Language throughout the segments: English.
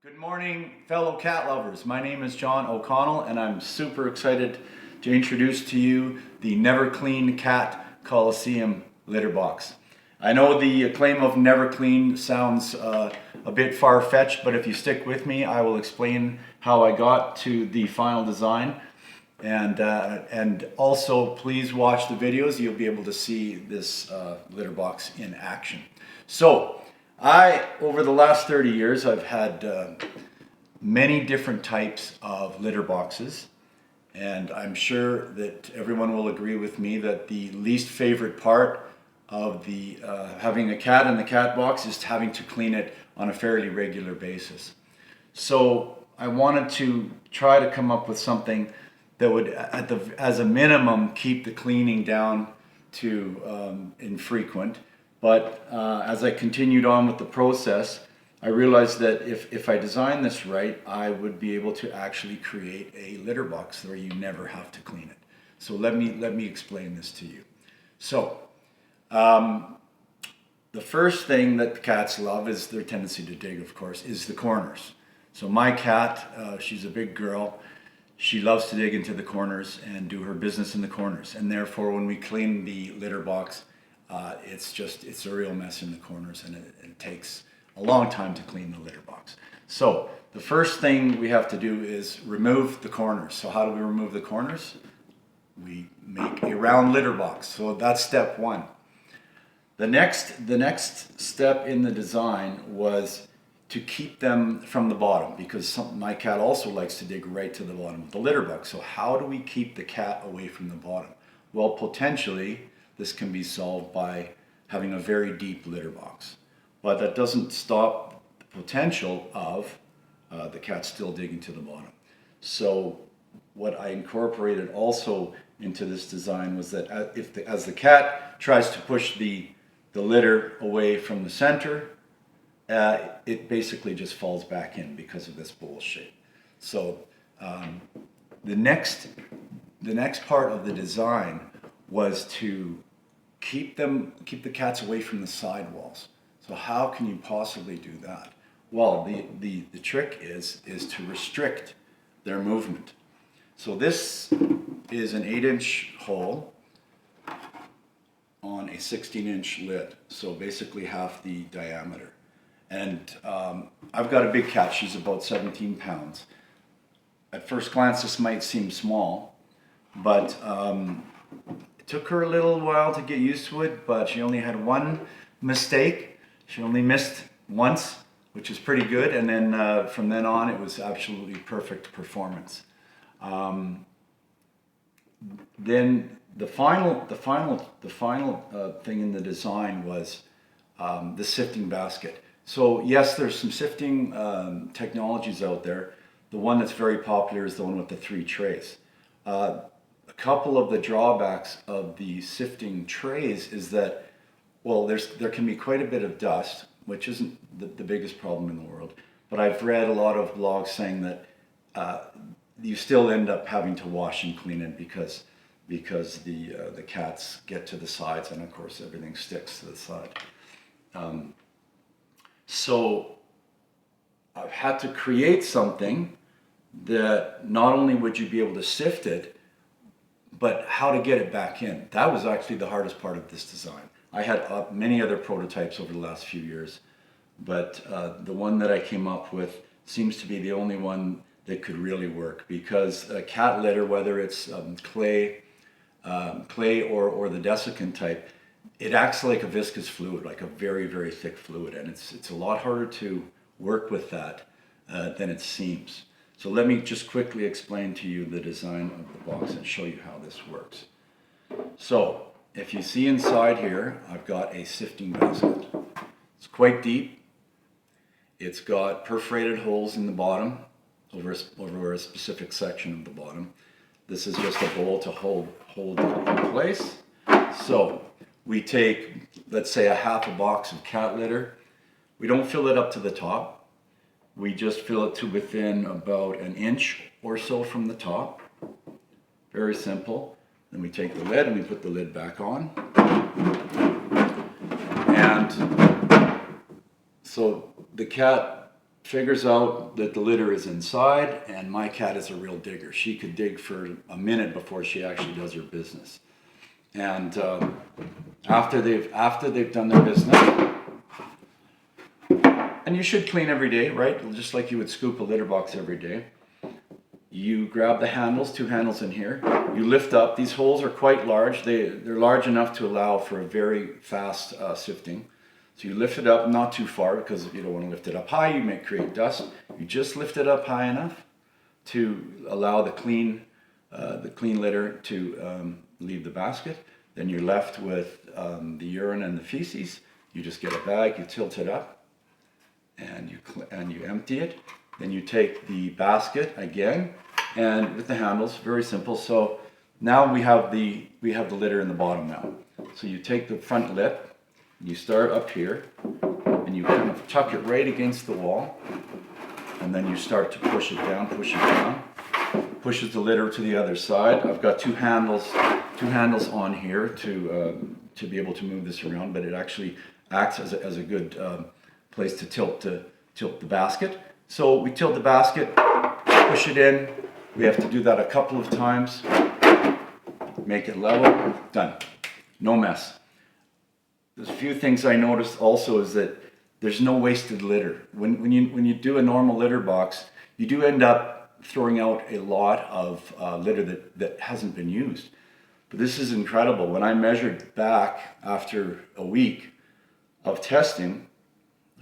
Good morning, fellow cat lovers. My name is John O'Connell, and I'm super excited to introduce to you the Never Clean Cat Kolosseum litter box. I know the claim of never clean sounds a bit far-fetched, but if you stick with me, I will explain how I got to the final design. And also, please watch the videos. You'll be able to see this litter box in action. So, over the last 30 years, I've had many different types of litter boxes, and I'm sure that everyone will agree with me that the least favorite part of having a cat in the cat box is having to clean it on a fairly regular basis. So I wanted to try to come up with something that would, as a minimum, keep the cleaning down to infrequent. But as I continued on with the process, I realized that if I designed this right, I would be able to actually create a litter box where you never have to clean it. So let me explain this to you. So the first thing that cats love is their tendency to dig, of course, is the corners. So my cat, she's a big girl. She loves to dig into the corners and do her business in the corners. And therefore, when we clean the litter box, it's a real mess in the corners, and it takes a long time to clean the litter box. So the first thing we have to do is remove the corners. So how do we remove the corners? We make a round litter box. So that's step one. The next step in the design was to keep them from the bottom, because my cat also likes to dig right to the bottom of the litter box. So how do we keep the cat away from the bottom? Well, potentially this can be solved by having a very deep litter box. But that doesn't stop the potential of the cat still digging to the bottom. So what I incorporated also into this design was that as the cat tries to push the litter away from the center, it basically just falls back in because of this bowl shape. So the next part of the design was to keep the cats away from the sidewalls. So how can you possibly do that? Well, the trick is to restrict their movement. So this is an 8-inch hole on a 16-inch lid, so basically half the diameter. And I've got a big cat. She's about 17 pounds. At first glance, this might seem small, but it took her a little while to get used to it, but she only had one mistake. She only missed once, which is pretty good, and then from then on, it was absolutely perfect performance. Then the final thing in the design was the sifting basket. So yes, there's some sifting technologies out there. The one that's very popular is the one with the 3 trays. A couple of the drawbacks of the sifting trays is that, well, there can be quite a bit of dust, which isn't the biggest problem in the world. But I've read a lot of blogs saying that you still end up having to wash and clean it because the cats get to the sides, and of course everything sticks to the side. So I've had to create something that not only would you be able to sift it, but how to get it back in. That was actually the hardest part of this design. I had many other prototypes over the last few years, but the one that I came up with seems to be the only one that could really work, because a cat litter, whether it's clay or the desiccant type, it acts like a viscous fluid, like a very, very thick fluid, and it's a lot harder to work with that than it seems. So let me just quickly explain to you the design of the box and show you how this works. So if you see inside here, I've got a sifting basket. It's quite deep. It's got perforated holes in the bottom over a specific section of the bottom. This is just a bowl to hold it in place. So we take, let's say, a half a box of cat litter. We don't fill it up to the top. We just fill it to within about an inch or so from the top. Very simple. Then we take the lid and we put the lid back on. And so the cat figures out that the litter is inside, and my cat is a real digger. She could dig for a minute before she actually does her business. And after they've done their business, and you should clean every day, right? Just like you would scoop a litter box every day. You grab the handles, 2 handles in here. You lift up. These holes are quite large. They're large enough to allow for a very fast sifting. So you lift it up, not too far, because you don't want to lift it up high. You may create dust. You just lift it up high enough to allow the clean litter to leave the basket. Then you're left with the urine and the feces. You just get a bag, you tilt it up, and you empty it. Then you take the basket again, and with the handles, very simple. So now we have the litter in the bottom now. So you take the front lip, you start up here, and you kind of tuck it right against the wall, and then you start to push it down, pushes the litter to the other side. I've got two handles on here to be able to move this around, but it actually acts as a good place to tilt the basket. So we tilt the basket, push it in. We have to do that a couple of times. Make it level, done. No mess. There's a few things I noticed also is that there's no wasted litter. When you do a normal litter box, you do end up throwing out a lot of litter that hasn't been used. But this is incredible. When I measured back after a week of testing,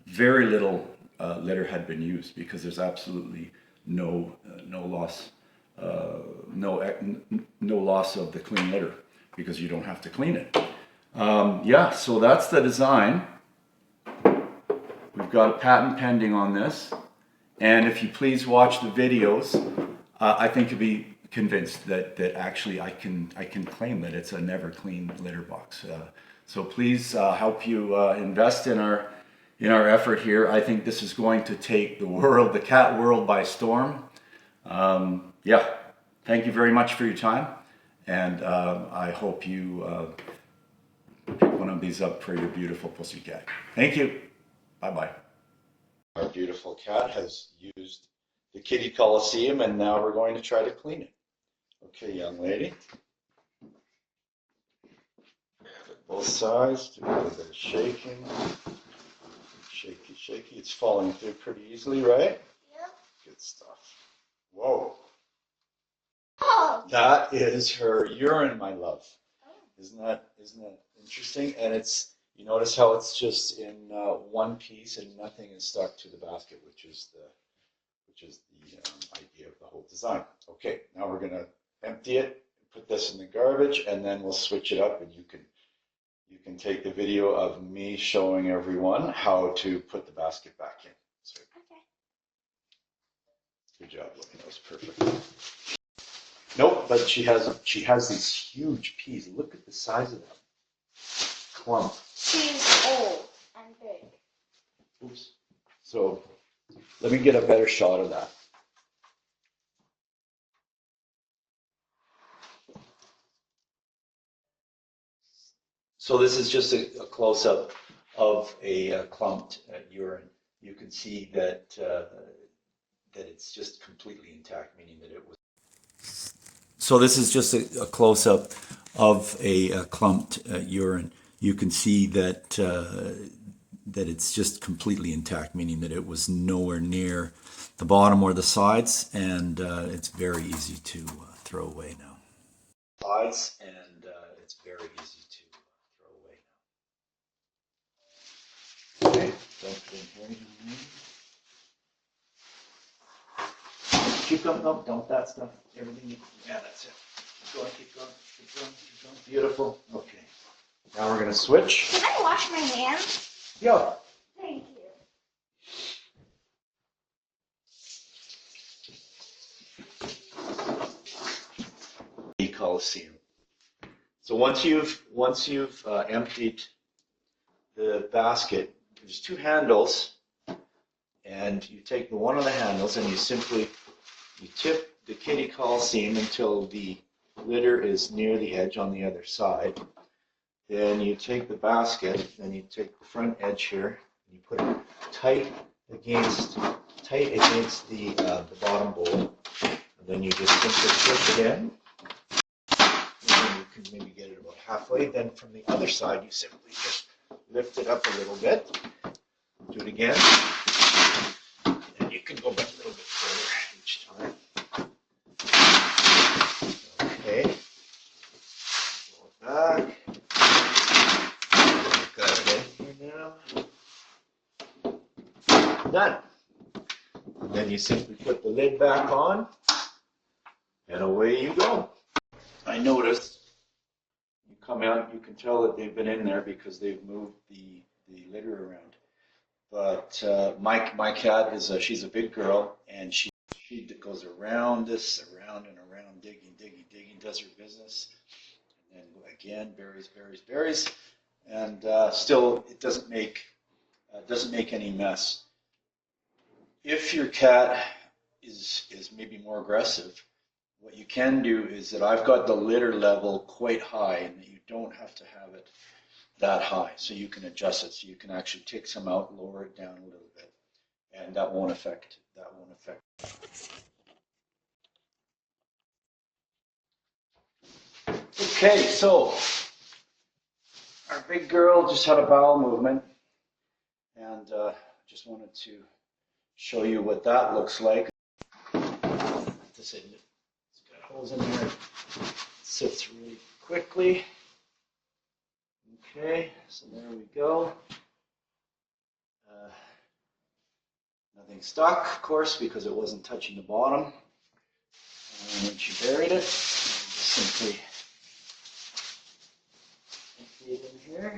very little litter had been used because there's absolutely no loss of the clean litter because you don't have to clean it. Yeah, so that's the design. We've got a patent pending on this, and if you please watch the videos, I think you'll be convinced that actually I can claim that it's a never clean litter box. So please help you invest in our effort here. I think this is going to take the cat world by storm. Yeah, thank you very much for your time, and I hope you pick one of these up for your beautiful pussycat. Thank you. Bye-bye. Our beautiful cat has used the kitty Kolosseum, and now we're going to try to clean it. Okay, young lady. Both sides, do a little bit of shaking. Shaky, shaky. It's falling through pretty easily, right? Yep. Good stuff. Whoa. Oh. That is her urine, my love. Oh. Isn't that interesting? And you notice how it's just in one piece and nothing is stuck to the basket, which is the idea of the whole design. Okay, now we're gonna empty it, put this in the garbage, and then we'll switch it up, and you can take the video of me showing everyone how to put the basket back in. So, okay. Good job, Lily. That was perfect. Nope, but she has these huge peas. Look at the size of them. Clump. She's old and big. Oops. So let me get a better shot of that. So this is just a close-up of a clumped urine. You can see that it's just completely intact, meaning that it was. So this is just a close-up of a clumped urine. You can see that it's just completely intact, meaning that it was nowhere near the bottom or the sides, and it's very easy to throw away now. Sides, and it's very easy to throw away now. Okay, don't put in here. Keep going, no, don't that stuff. Everything, yeah, that's it. Keep going, keep going, keep going, keep going. Beautiful. Okay. Now we're gonna switch. Can I wash my hands? Yeah. Thank you. Kolosseum. So once you've emptied the basket, there's two handles, and you take the one of the handles and you tip the kitty Kolosseum until the litter is near the edge on the other side. Then you take the basket and you take the front edge here and you put it tight tight against the bottom bowl. And then you just simply push it in. And then you can maybe get it about halfway. Then from the other side, you simply just lift it up a little bit. Do it again. And you can go back a little bit further each time. Okay. Go back. Got it in here now. Done. And then you simply put the lid back on, and away you go. I noticed you come out, you can tell that they've been in there because they've moved the litter around. But my cat is she's a big girl, and she goes around this, around and around, digging, does her business, and then again berries, and still it doesn't make any mess. If your cat is maybe more aggressive, what you can do is that I've got the litter level quite high, and that you don't have to have it that high, so you can adjust it. So you can actually take some out, lower it down a little bit, and that won't affect. Okay, so our big girl just had a bowel movement, and just wanted to show you what that looks like. It's got holes in there. It sits really quickly. Okay, so there we go. Nothing stuck, of course, because it wasn't touching the bottom. And when she buried it, just simply empty it in here.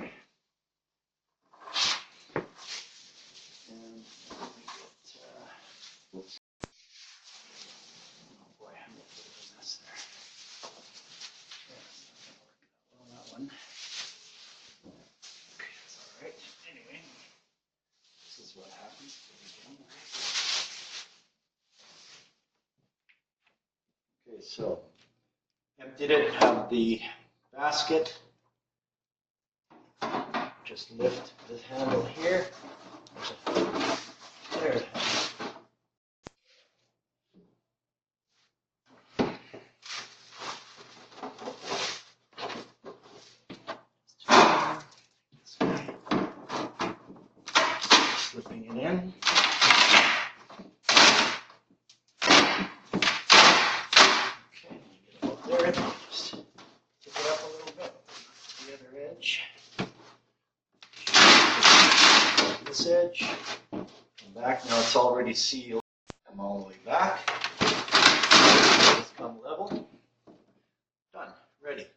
And let me get, oops. Oh boy, I'm going to put a mess there. Yeah, it's not going to work that well, that one. Okay, that's all right. Anyway, this is what happens to begin with. Okay, so emptied it, have the basket. Just lift this handle here. There. Slipping it in. Okay, get it up there. Just tip it up a little bit. The other edge. This edge. Come back. Now it's already sealed. Come all the way back. Just come level. Done. Ready.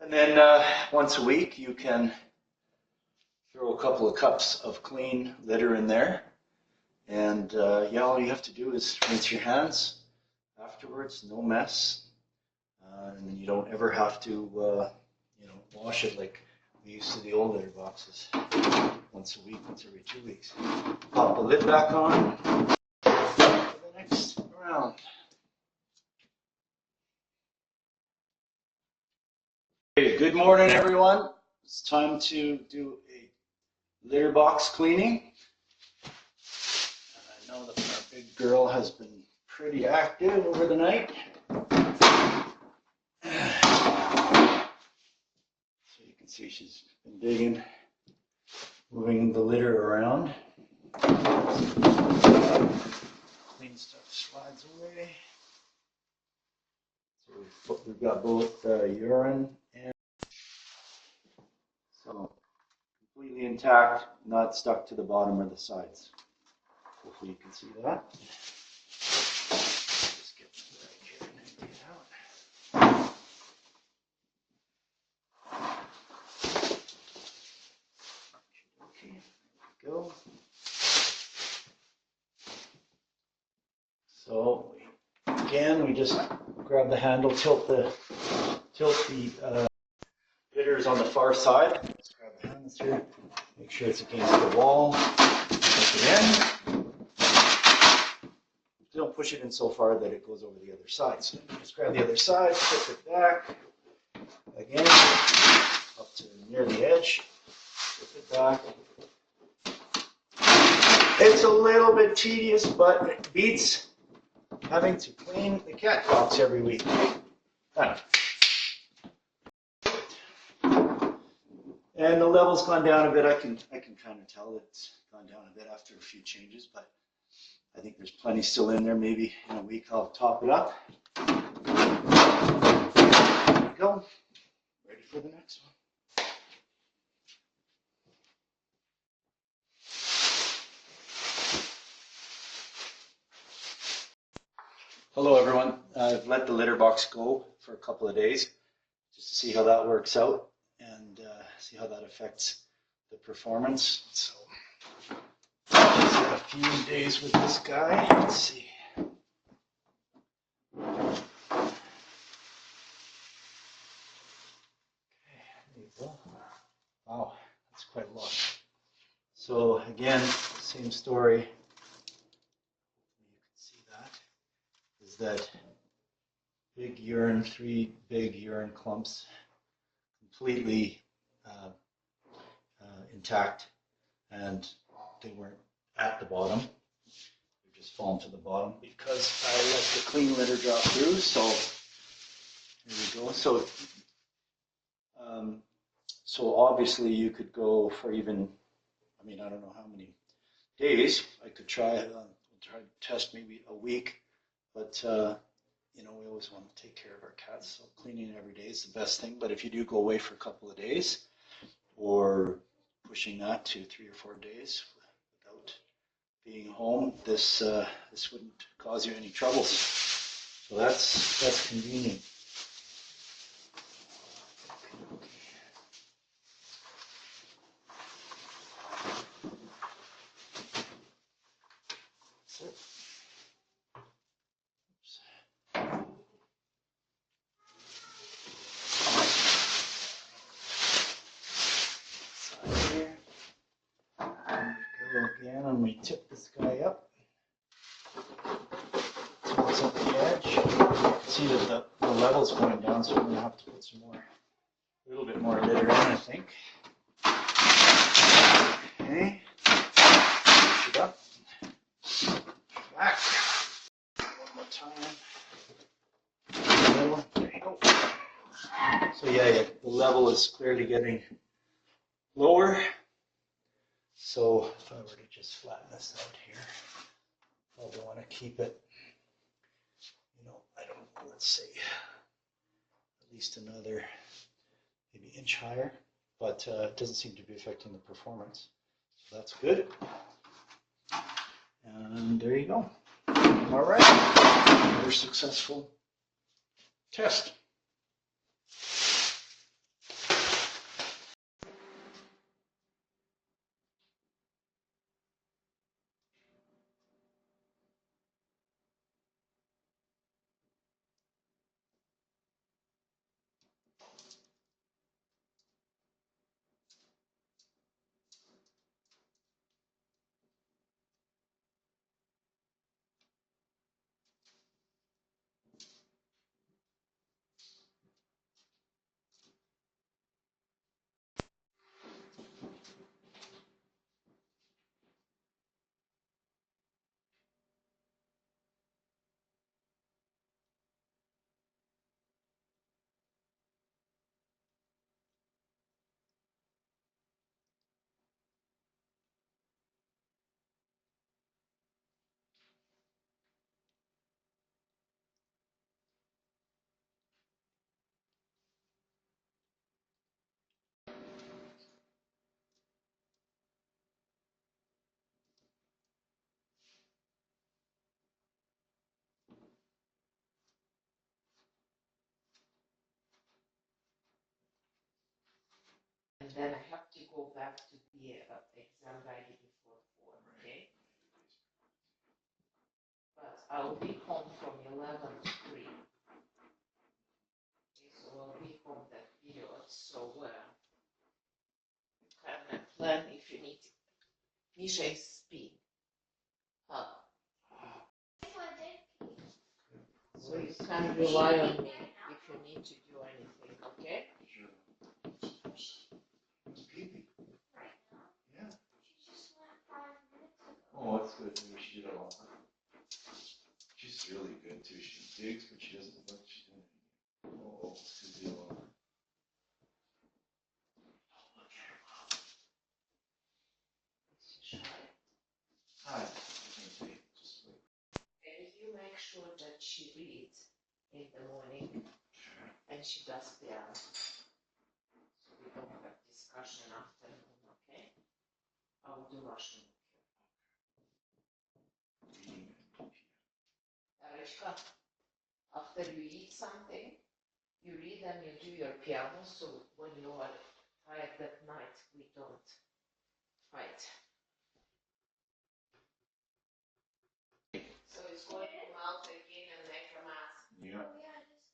And then once a week you can throw a couple of cups of clean litter in there, and yeah, all you have to do is rinse your hands afterwards, no mess, and you don't ever have to wash it like we used to the old litter boxes, once a week, once every 2 weeks. Pop the lid back on for the next round. Okay, good morning everyone. It's time to do a litter box cleaning. I know that our big girl has been pretty active over the night. So you can see she's been digging, moving the litter around. Clean stuff slides away. So we've got both urine and so completely intact, not stuck to the bottom or the sides. Hopefully you can see that. Just get this right here and empty it out. Okay, there we go. So again, we just grab the handle, tilt the bitters on the far side. Just grab the handles here, make sure it's against the wall. Push it in. Don't push it in so far that it goes over the other side. So just grab the other side, flip it back. Again, up to near the edge. Flip it back. It's a little bit tedious, but it beats having to clean the cat box every week. Done. And the level's gone down a bit. I can kind of tell it's gone down a bit after a few changes, but I think there's plenty still in there. Maybe in a week I'll top it up. There we go. Ready for the next one. Hello everyone. I've let the litter box go for a couple of days just to see how that works out and see how that affects the performance. So just had a few days with this guy. Let's see. Okay, there you go. Wow, that's quite a lot. So again, same story. You can see that. Is that big urine, 3 big urine clumps, completely intact, and they weren't at the bottom. They're just fallen to the bottom because I let the clean litter drop through. So here we go. So obviously you could go for even, I mean, I don't know how many days. I could try to test maybe a week, but you know, we always want to take care of our cats, so cleaning every day is the best thing. But if you do go away for a couple of days, or pushing that to 3 or 4 days without being home, this wouldn't cause you any troubles. So that's convenient. That's it. Again, and we tip this guy up. Tilts up the edge. You can see that the level's going down, so we're going to have to put some more, a little bit more litter in, I think. Okay. Push it up. Back. One more time. There you go. So yeah, the level is clearly getting lower. So if I were to just flatten this out here, probably want to keep it, you know, I don't know, let's say at least another maybe inch higher, but it doesn't seem to be affecting the performance. So that's good. And there you go. All right, another successful test. And then I have to go back to the exam ready before 4, okay? But I'll be home from 11 to 3. Okay, so I'll be home that period, so you can plan if you need. Misha is speed. So you can rely on me if you need to do anything, okay? Oh, really good too. She digs, but she doesn't look. She's doing it. Oh, Susie all over. Oh, look at her mom. She's shy. Hi. Just wait. And you make sure that she reads in the morning and she does piano. So we don't have discussion afternoon, okay? I will do Russian with Reading and you. Arichka, after you eat something, you read and you do your piano, so when you are tired at night, we don't fight. So it's going to mouth again and make a mess. yeah. Oh, yeah, it is.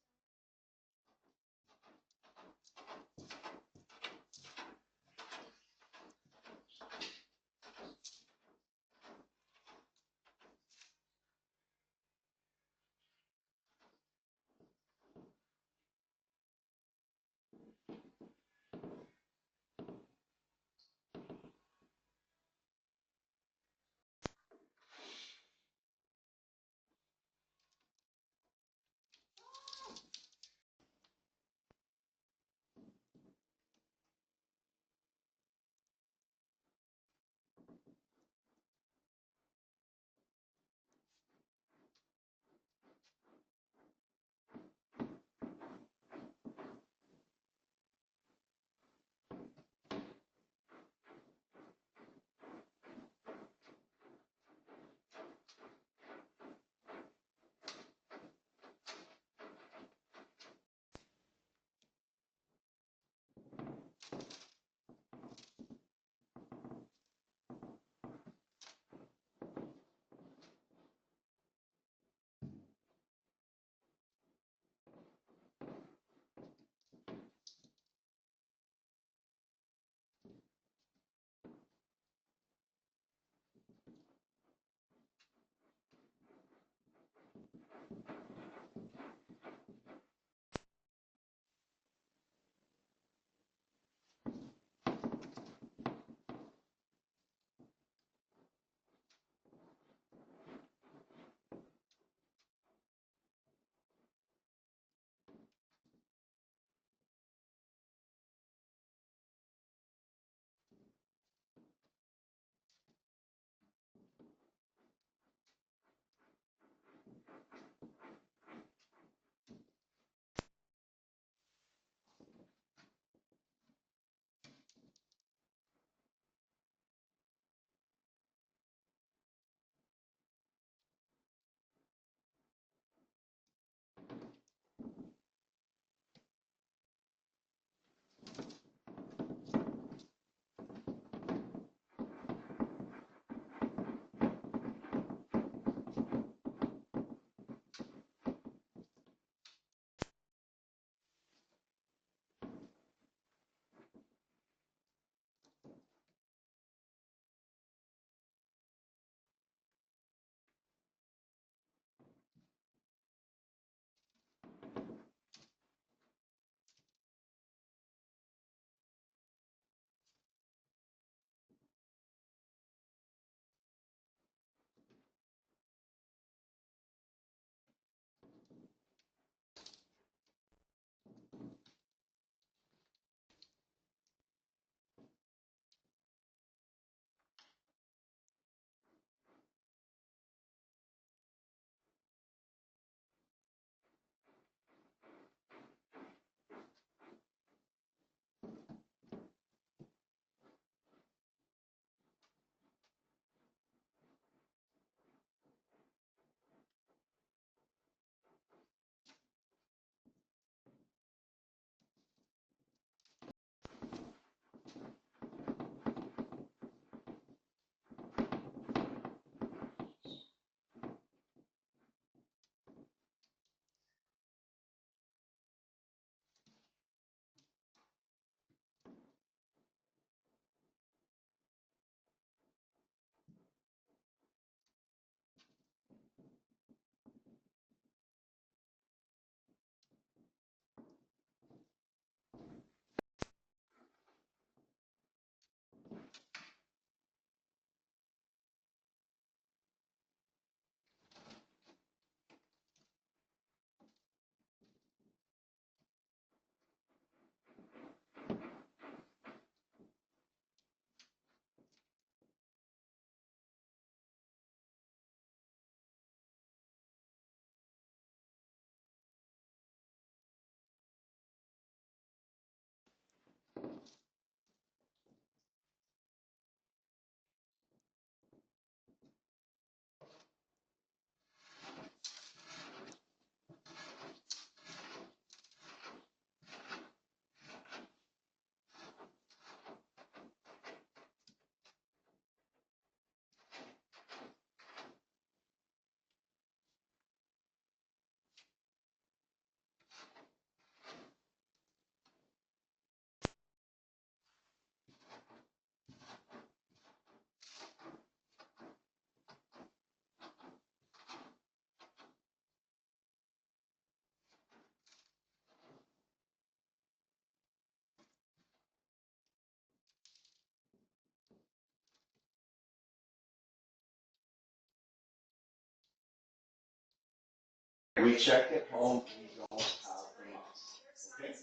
We checked at home, we don't have the mouse. Okay?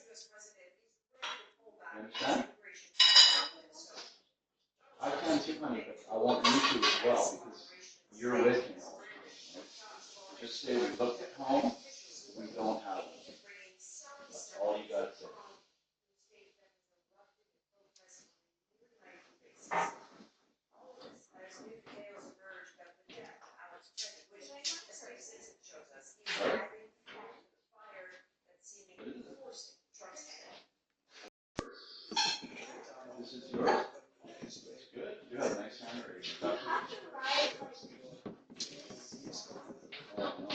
You understand? I can too, honey, but I want you to as well because you're with me all the time. Right? Just say we looked at home, we don't have it. That's all you gotta say. Right? This is yours. It's good. You have a nice handwriting. Oh, no.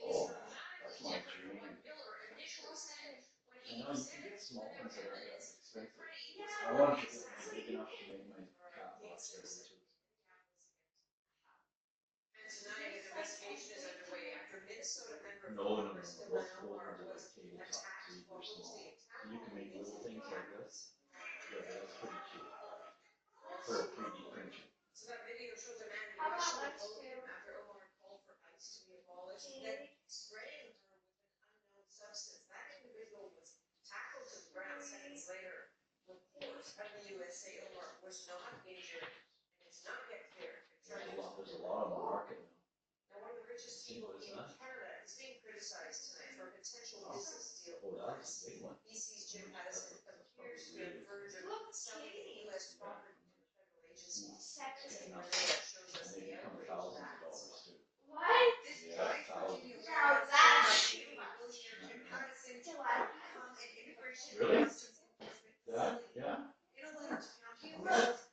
Oh, that's my dream. I know you can get small ones that aren't that expensive. I want to get one big enough to make my cat box right into. No, no, no, no. Those ones are like tabletop, super small. You can make little things like this. Yeah, that's pretty cute. For a 3D printer. How about us two? There's a lot on the market now. See, what is that? Oh, that's a big one. And they become thousands of dollars too. What? Yeah, thousands. Now that's Really? That? Yeah?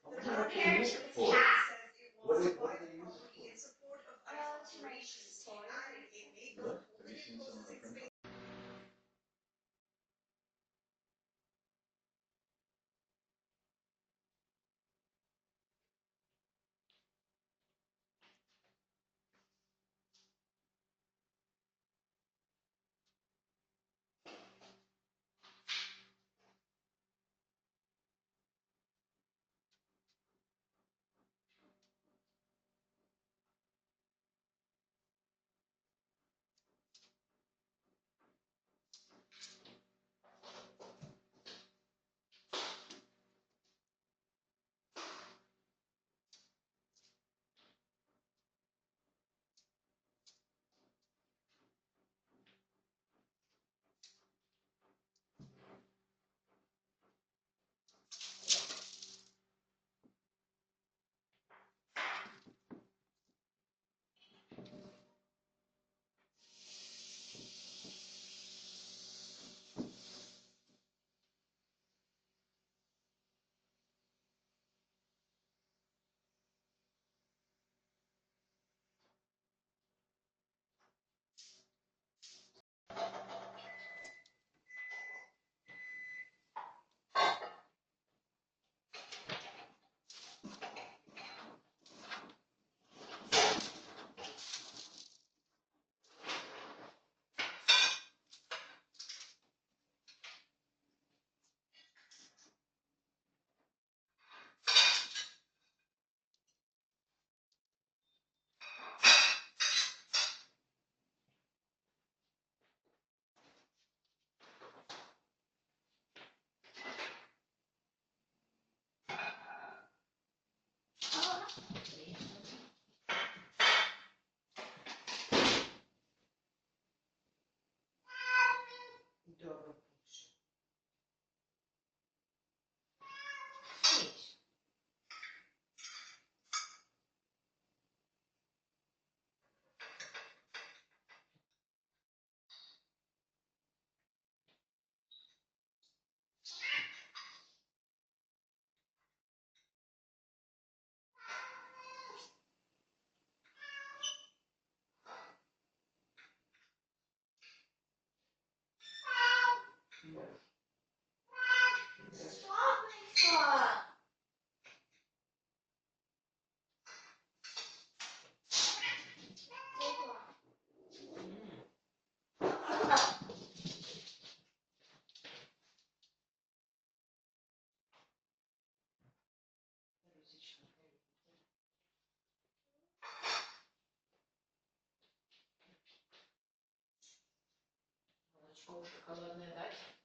What do they use it for? What do they use it for? Really? Have you seen some of the print? Школу шоколадной дать?